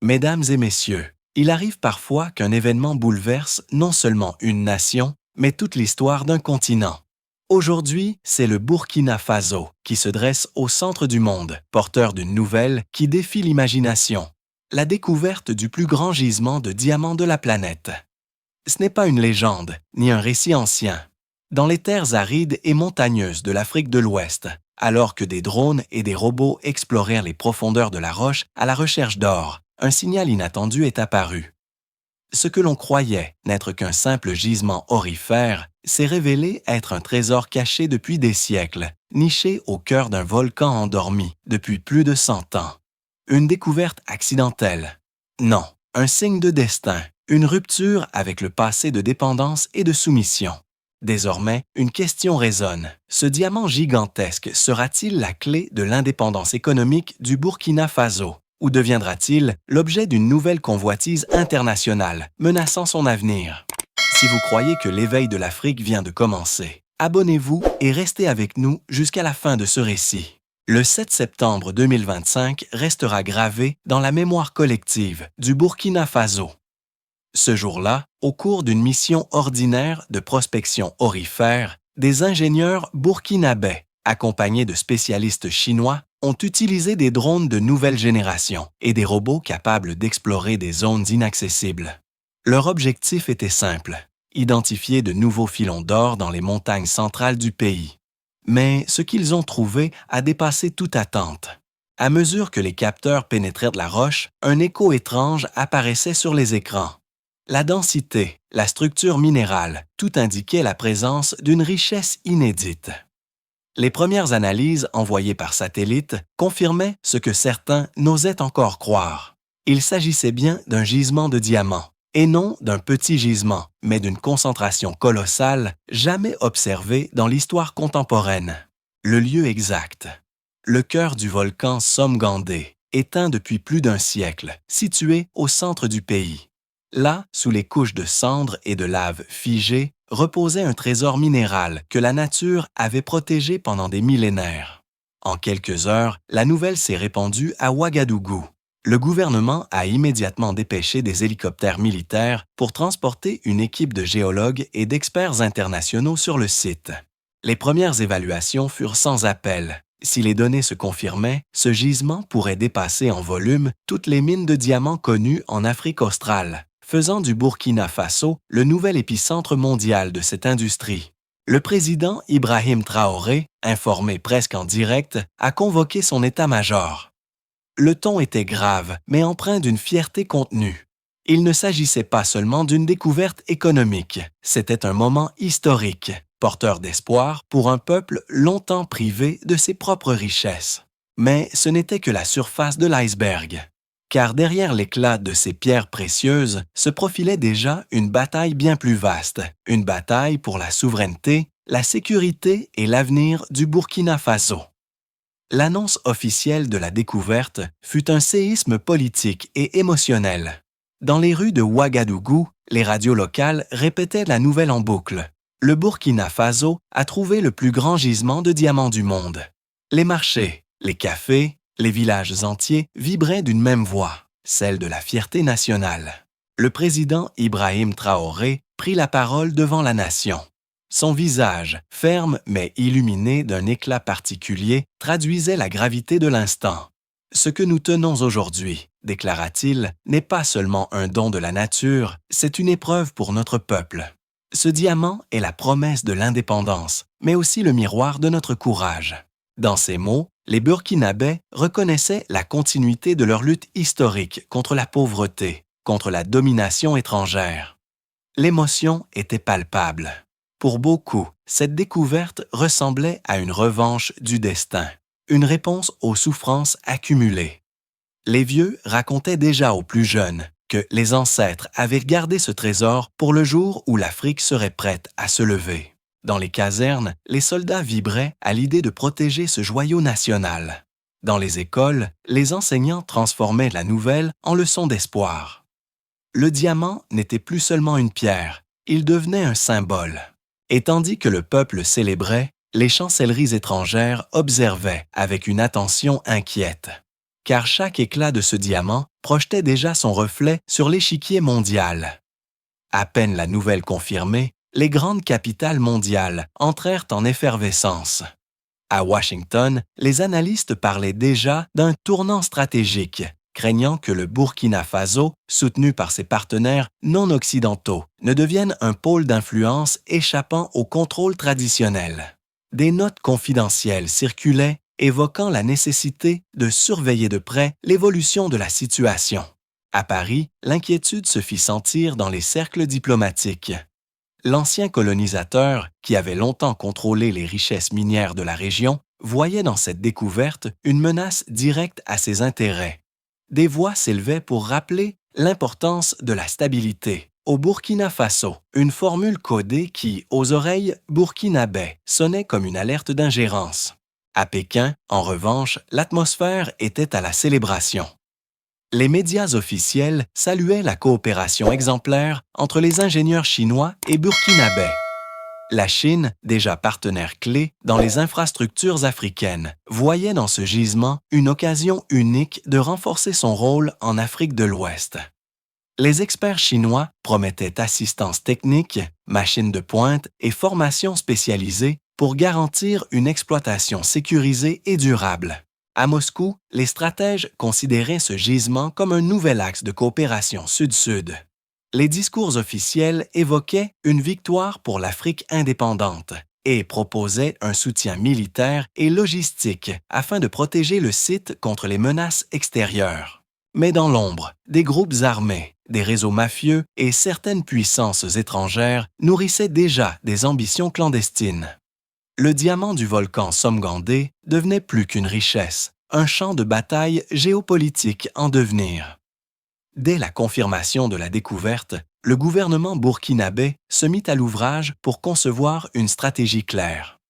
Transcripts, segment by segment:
Mesdames et messieurs, il arrive parfois qu'un événement bouleverse non seulement une nation, mais toute l'histoire d'un continent. Aujourd'hui, c'est le Burkina Faso qui se dresse au centre du monde, porteur d'une nouvelle qui défie l'imagination. La découverte du plus grand gisement de diamants de la planète. Ce n'est pas une légende, ni un récit ancien. Dans les terres arides et montagneuses de l'Afrique de l'Ouest, alors que des drones et des robots explorèrent les profondeurs de la roche à la recherche d'or, un signal inattendu est apparu. Ce que l'on croyait n'être qu'un simple gisement aurifère s'est révélé être un trésor caché depuis des siècles, niché au cœur d'un volcan endormi depuis plus de 100 ans. Une découverte accidentelle? Non, un signe de destin, une rupture avec le passé de dépendance et de soumission. Désormais, une question résonne. Ce diamant gigantesque sera-t-il la clé de l'indépendance économique du Burkina Faso? Ou deviendra-t-il l'objet d'une nouvelle convoitise internationale, menaçant son avenir? Si vous croyez que l'éveil de l'Afrique vient de commencer, abonnez-vous et restez avec nous jusqu'à la fin de ce récit. Le 7 septembre 2025 restera gravé dans la mémoire collective du Burkina Faso. Ce jour-là, au cours d'une mission ordinaire de prospection aurifère, des ingénieurs burkinabés, accompagnés de spécialistes chinois, ont utilisé des drones de nouvelle génération et des robots capables d'explorer des zones inaccessibles. Leur objectif était simple, identifier de nouveaux filons d'or dans les montagnes centrales du pays. Mais ce qu'ils ont trouvé a dépassé toute attente. À mesure que les capteurs pénétraient de la roche, un écho étrange apparaissait sur les écrans. La densité, la structure minérale, tout indiquait la présence d'une richesse inédite. Les premières analyses envoyées par satellite confirmaient ce que certains n'osaient encore croire. Il s'agissait bien d'un gisement de diamants, et non d'un petit gisement, mais d'une concentration colossale jamais observée dans l'histoire contemporaine. Le lieu exact. Le cœur du volcan Somgandé, éteint depuis plus d'un siècle, situé au centre du pays. Là, sous les couches de cendres et de lave figées, reposait un trésor minéral que la nature avait protégé pendant des millénaires. En quelques heures, la nouvelle s'est répandue à Ouagadougou. Le gouvernement a immédiatement dépêché des hélicoptères militaires pour transporter une équipe de géologues et d'experts internationaux sur le site. Les premières évaluations furent sans appel. Si les données se confirmaient, ce gisement pourrait dépasser en volume toutes les mines de diamants connues en Afrique australe, faisant du Burkina Faso le nouvel épicentre mondial de cette industrie. Le président Ibrahim Traoré, informé presque en direct, a convoqué son état-major. Le ton était grave, mais empreint d'une fierté contenue. Il ne s'agissait pas seulement d'une découverte économique, c'était un moment historique, porteur d'espoir pour un peuple longtemps privé de ses propres richesses. Mais ce n'était que la surface de l'iceberg. Car derrière l'éclat de ces pierres précieuses se profilait déjà une bataille bien plus vaste, une bataille pour la souveraineté, la sécurité et l'avenir du Burkina Faso. L'annonce officielle de la découverte fut un séisme politique et émotionnel. Dans les rues de Ouagadougou, les radios locales répétaient la nouvelle en boucle. Le Burkina Faso a trouvé le plus grand gisement de diamants du monde. Les marchés, les cafés, les villages entiers vibraient d'une même voix, celle de la fierté nationale. Le président Ibrahim Traoré prit la parole devant la nation. Son visage, ferme mais illuminé d'un éclat particulier, traduisait la gravité de l'instant. « Ce que nous tenons aujourd'hui, déclara-t-il, n'est pas seulement un don de la nature, c'est une épreuve pour notre peuple. Ce diamant est la promesse de l'indépendance, mais aussi le miroir de notre courage. » Dans ces mots, les Burkinabés reconnaissaient la continuité de leur lutte historique contre la pauvreté, contre la domination étrangère. L'émotion était palpable. Pour beaucoup, cette découverte ressemblait à une revanche du destin, une réponse aux souffrances accumulées. Les vieux racontaient déjà aux plus jeunes que les ancêtres avaient gardé ce trésor pour le jour où l'Afrique serait prête à se lever. Dans les casernes, les soldats vibraient à l'idée de protéger ce joyau national. Dans les écoles, les enseignants transformaient la nouvelle en leçon d'espoir. Le diamant n'était plus seulement une pierre, il devenait un symbole. Et tandis que le peuple célébrait, les chancelleries étrangères observaient avec une attention inquiète. Car chaque éclat de ce diamant projetait déjà son reflet sur l'échiquier mondial. À peine la nouvelle confirmée, les grandes capitales mondiales entrèrent en effervescence. À Washington, les analystes parlaient déjà d'un tournant stratégique, craignant que le Burkina Faso, soutenu par ses partenaires non occidentaux, ne devienne un pôle d'influence échappant au contrôle traditionnel. Des notes confidentielles circulaient, évoquant la nécessité de surveiller de près l'évolution de la situation. À Paris, l'inquiétude se fit sentir dans les cercles diplomatiques. L'ancien colonisateur, qui avait longtemps contrôlé les richesses minières de la région, voyait dans cette découverte une menace directe à ses intérêts. Des voix s'élevaient pour rappeler l'importance de la stabilité. Au Burkina Faso, une formule codée qui, aux oreilles burkinabais, sonnait comme une alerte d'ingérence. À Pékin, en revanche, l'atmosphère était à la célébration. Les médias officiels saluaient la coopération exemplaire entre les ingénieurs chinois et burkinabais. La Chine, déjà partenaire clé dans les infrastructures africaines, voyait dans ce gisement une occasion unique de renforcer son rôle en Afrique de l'Ouest. Les experts chinois promettaient assistance technique, machines de pointe et formation spécialisée pour garantir une exploitation sécurisée et durable. À Moscou, les stratèges considéraient ce gisement comme un nouvel axe de coopération sud-sud. Les discours officiels évoquaient une victoire pour l'Afrique indépendante et proposaient un soutien militaire et logistique afin de protéger le site contre les menaces extérieures. Mais dans l'ombre, des groupes armés, des réseaux mafieux et certaines puissances étrangères nourrissaient déjà des ambitions clandestines. Le diamant du volcan Somgandé devenait plus qu'une richesse, un champ de bataille géopolitique en devenir. Dès la confirmation de la découverte, le gouvernement burkinabé se mit à l'ouvrage pour concevoir une stratégie claire.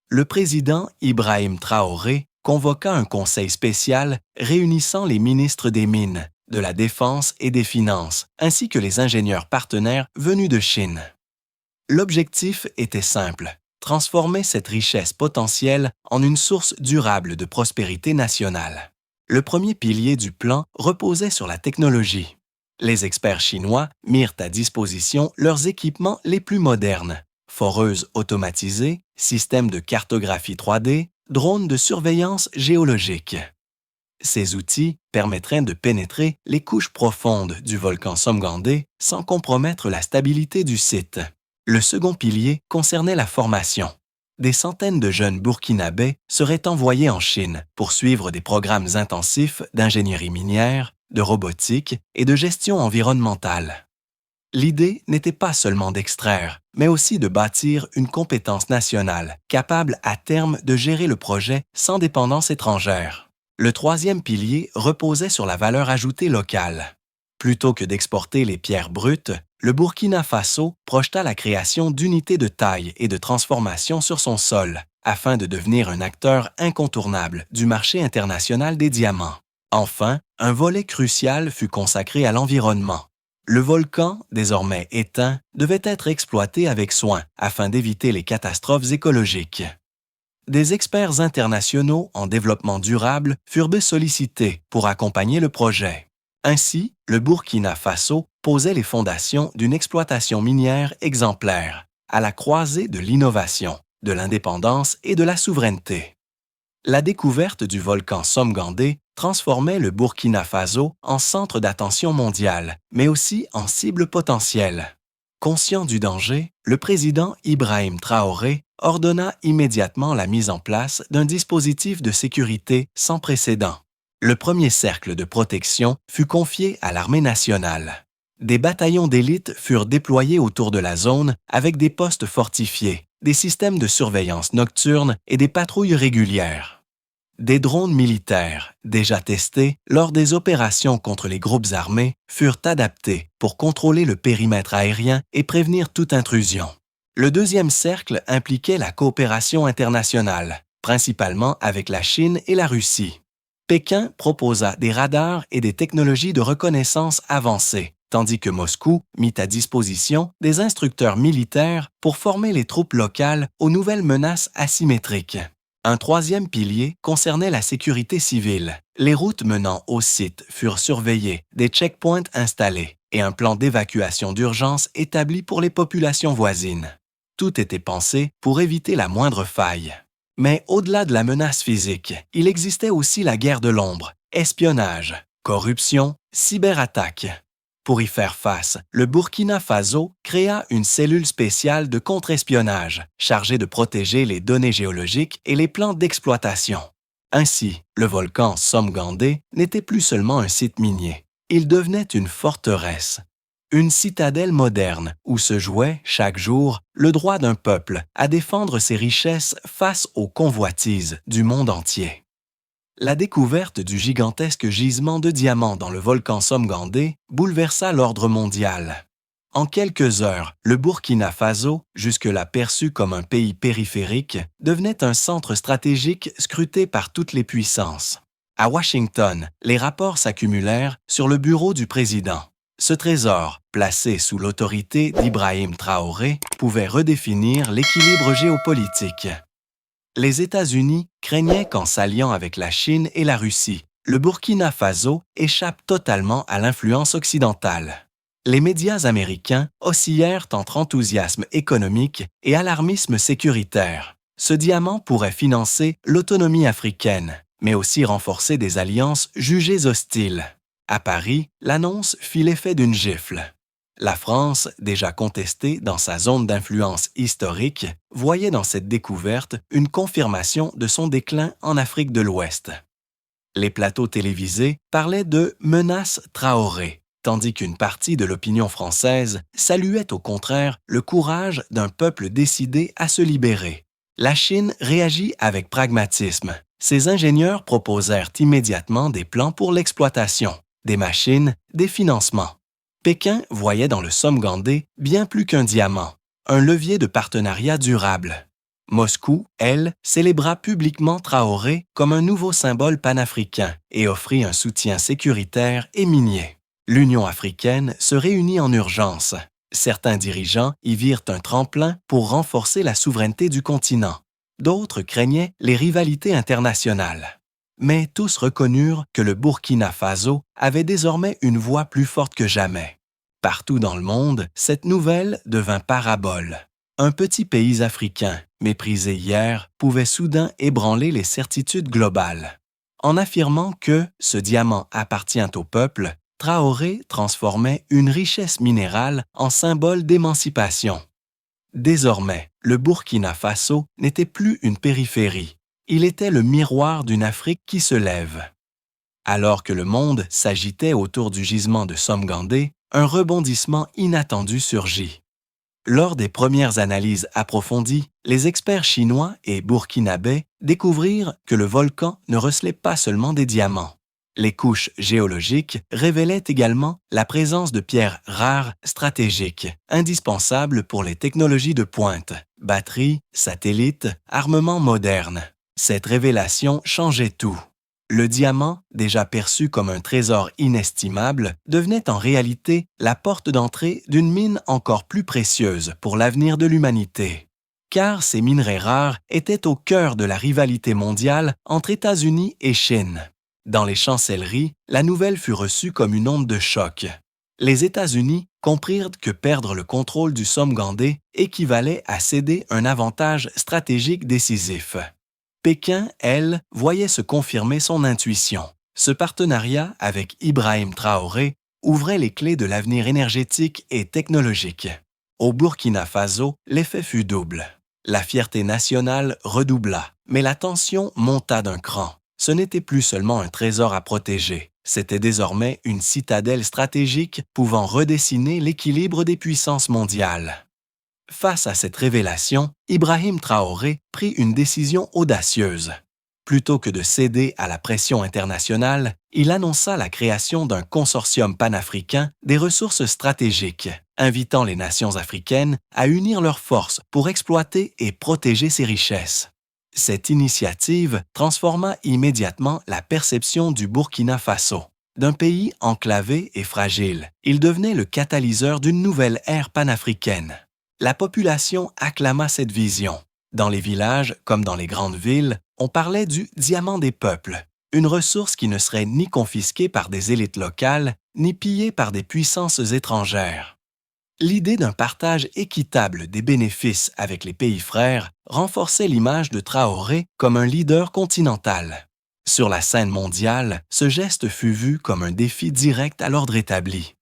Le président Ibrahim Traoré convoqua un conseil spécial réunissant les ministres des Mines, de la Défense et des Finances, ainsi que les ingénieurs partenaires venus de Chine. L'objectif était simple: transformer cette richesse potentielle en une source durable de prospérité nationale. Le premier pilier du plan reposait sur la technologie. Les experts chinois mirent à disposition leurs équipements les plus modernes: foreuses automatisées, systèmes de cartographie 3D, drones de surveillance géologique. Ces outils permettraient de pénétrer les couches profondes du volcan Somgandé sans compromettre la stabilité du site. Le second pilier concernait la formation. Des centaines de jeunes burkinabés seraient envoyés en Chine pour suivre des programmes intensifs d'ingénierie minière, de robotique et de gestion environnementale. L'idée n'était pas seulement d'extraire, mais aussi de bâtir une compétence nationale capable à terme de gérer le projet sans dépendance étrangère. Le troisième pilier reposait sur la valeur ajoutée locale. Plutôt que d'exporter les pierres brutes, le Burkina Faso projeta la création d'unités de taille et de transformation sur son sol, afin de devenir un acteur incontournable du marché international des diamants. Enfin, un volet crucial fut consacré à l'environnement. Le volcan, désormais éteint, devait être exploité avec soin afin d'éviter les catastrophes écologiques. Des experts internationaux en développement durable furent sollicités pour accompagner le projet. Ainsi, le Burkina Faso posait les fondations d'une exploitation minière exemplaire, à la croisée de l'innovation, de l'indépendance et de la souveraineté. La découverte du volcan Somgandé transformait le Burkina Faso en centre d'attention mondiale, mais aussi en cible potentielle. Conscient du danger, le président Ibrahim Traoré ordonna immédiatement la mise en place d'un dispositif de sécurité sans précédent. Le premier cercle de protection fut confié à l'armée nationale. Des bataillons d'élite furent déployés autour de la zone avec des postes fortifiés, des systèmes de surveillance nocturne et des patrouilles régulières. Des drones militaires, déjà testés lors des opérations contre les groupes armés, furent adaptés pour contrôler le périmètre aérien et prévenir toute intrusion. Le deuxième cercle impliquait la coopération internationale, principalement avec la Chine et la Russie. Pékin proposa des radars et des technologies de reconnaissance avancées, tandis que Moscou mit à disposition des instructeurs militaires pour former les troupes locales aux nouvelles menaces asymétriques. Un troisième pilier concernait la sécurité civile. Les routes menant au site furent surveillées, des checkpoints installés et un plan d'évacuation d'urgence établi pour les populations voisines. Tout était pensé pour éviter la moindre faille. Mais au-delà de la menace physique, il existait aussi la guerre de l'ombre, espionnage, corruption, cyberattaque. Pour y faire face, le Burkina Faso créa une cellule spéciale de contre-espionnage chargée de protéger les données géologiques et les plans d'exploitation. Ainsi, le volcan Somgandé n'était plus seulement un site minier, il devenait une forteresse. Une citadelle moderne où se jouait, chaque jour, le droit d'un peuple à défendre ses richesses face aux convoitises du monde entier. La découverte du gigantesque gisement de diamants dans le volcan Somgandé bouleversa l'ordre mondial. En quelques heures, le Burkina Faso, jusque-là perçu comme un pays périphérique, devenait un centre stratégique scruté par toutes les puissances. À Washington, les rapports s'accumulèrent sur le bureau du président. Ce trésor, placé sous l'autorité d'Ibrahim Traoré, pouvait redéfinir l'équilibre géopolitique. Les États-Unis craignaient qu'en s'alliant avec la Chine et la Russie, le Burkina Faso échappe totalement à l'influence occidentale. Les médias américains oscillèrent entre enthousiasme économique et alarmisme sécuritaire. Ce diamant pourrait financer l'autonomie africaine, mais aussi renforcer des alliances jugées hostiles. À Paris, l'annonce fit l'effet d'une gifle. La France, déjà contestée dans sa zone d'influence historique, voyait dans cette découverte une confirmation de son déclin en Afrique de l'Ouest. Les plateaux télévisés parlaient de « menace Traoré », tandis qu'une partie de l'opinion française saluait au contraire le courage d'un peuple décidé à se libérer. La Chine réagit avec pragmatisme. Ses ingénieurs proposèrent immédiatement des plans pour l'exploitation, des machines, des financements. Pékin voyait dans le Somgandé bien plus qu'un diamant, un levier de partenariat durable. Moscou, elle, célébra publiquement Traoré comme un nouveau symbole panafricain et offrit un soutien sécuritaire et minier. L'Union africaine se réunit en urgence. Certains dirigeants y virent un tremplin pour renforcer la souveraineté du continent. D'autres craignaient les rivalités internationales. Mais tous reconnurent que le Burkina Faso avait désormais une voix plus forte que jamais. Partout dans le monde, cette nouvelle devint parabole. Un petit pays africain, méprisé hier, pouvait soudain ébranler les certitudes globales. En affirmant que ce diamant appartient au peuple, Traoré transformait une richesse minérale en symbole d'émancipation. Désormais, le Burkina Faso n'était plus une périphérie. Il était le miroir d'une Afrique qui se lève. Alors que le monde s'agitait autour du gisement de Somgandé, un rebondissement inattendu surgit. Lors des premières analyses approfondies, les experts chinois et burkinabés découvrirent que le volcan ne recelait pas seulement des diamants. Les couches géologiques révélaient également la présence de pierres rares stratégiques, indispensables pour les technologies de pointe, batteries, satellites, armements modernes. Cette révélation changeait tout. Le diamant, déjà perçu comme un trésor inestimable, devenait en réalité la porte d'entrée d'une mine encore plus précieuse pour l'avenir de l'humanité. Car ces minerais rares étaient au cœur de la rivalité mondiale entre États-Unis et Chine. Dans les chancelleries, la nouvelle fut reçue comme une onde de choc. Les États-Unis comprirent que perdre le contrôle du Somgandé équivalait à céder un avantage stratégique décisif. Pékin, elle, voyait se confirmer son intuition. Ce partenariat avec Ibrahim Traoré ouvrait les clés de l'avenir énergétique et technologique. Au Burkina Faso, l'effet fut double. La fierté nationale redoubla, mais la tension monta d'un cran. Ce n'était plus seulement un trésor à protéger, c'était désormais une citadelle stratégique pouvant redessiner l'équilibre des puissances mondiales. Face à cette révélation, Ibrahim Traoré prit une décision audacieuse. Plutôt que de céder à la pression internationale, il annonça la création d'un consortium panafricain des ressources stratégiques, invitant les nations africaines à unir leurs forces pour exploiter et protéger ces richesses. Cette initiative transforma immédiatement la perception du Burkina Faso. D'un pays enclavé et fragile, il devenait le catalyseur d'une nouvelle ère panafricaine. La population acclama cette vision. Dans les villages, comme dans les grandes villes, on parlait du diamant des peuples, une ressource qui ne serait ni confisquée par des élites locales, ni pillée par des puissances étrangères. L'idée d'un partage équitable des bénéfices avec les pays frères renforçait l'image de Traoré comme un leader continental. Sur la scène mondiale, ce geste fut vu comme un défi direct à l'ordre établi.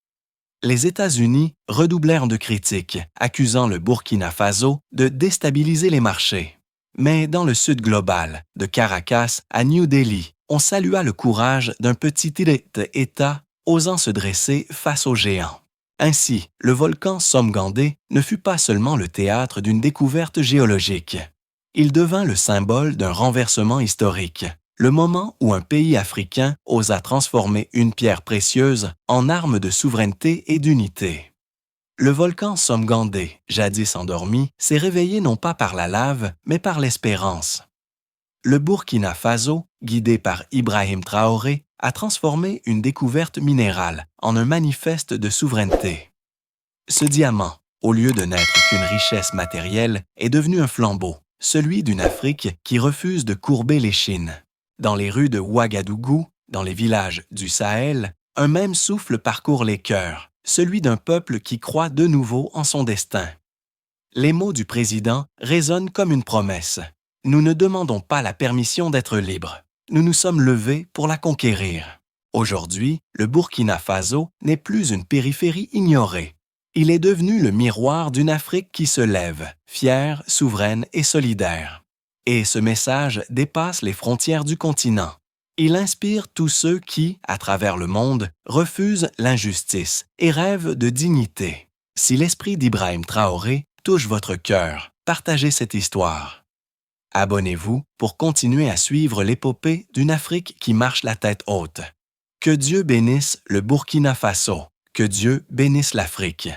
Les États-Unis redoublèrent de critiques, accusant le Burkina Faso de déstabiliser les marchés. Mais dans le sud global, de Caracas à New Delhi, on salua le courage d'un petit État osant se dresser face aux géants. Ainsi, le volcan Somgandé ne fut pas seulement le théâtre d'une découverte géologique. Il devint le symbole d'un renversement historique, le moment où un pays africain osa transformer une pierre précieuse en arme de souveraineté et d'unité. Le volcan Somgandé, jadis endormi, s'est réveillé non pas par la lave, mais par l'espérance. Le Burkina Faso, guidé par Ibrahim Traoré, a transformé une découverte minérale en un manifeste de souveraineté. Ce diamant, au lieu de n'être qu'une richesse matérielle, est devenu un flambeau, celui d'une Afrique qui refuse de courber l'échine. Dans les rues de Ouagadougou, dans les villages du Sahel, un même souffle parcourt les cœurs, celui d'un peuple qui croit de nouveau en son destin. Les mots du président résonnent comme une promesse. Nous ne demandons pas la permission d'être libres. Nous nous sommes levés pour la conquérir. Aujourd'hui, le Burkina Faso n'est plus une périphérie ignorée. Il est devenu le miroir d'une Afrique qui se lève, fière, souveraine et solidaire. Et ce message dépasse les frontières du continent. Il inspire tous ceux qui, à travers le monde, refusent l'injustice et rêvent de dignité. Si l'esprit d'Ibrahim Traoré touche votre cœur, partagez cette histoire. Abonnez-vous pour continuer à suivre l'épopée d'une Afrique qui marche la tête haute. Que Dieu bénisse le Burkina Faso. Que Dieu bénisse l'Afrique.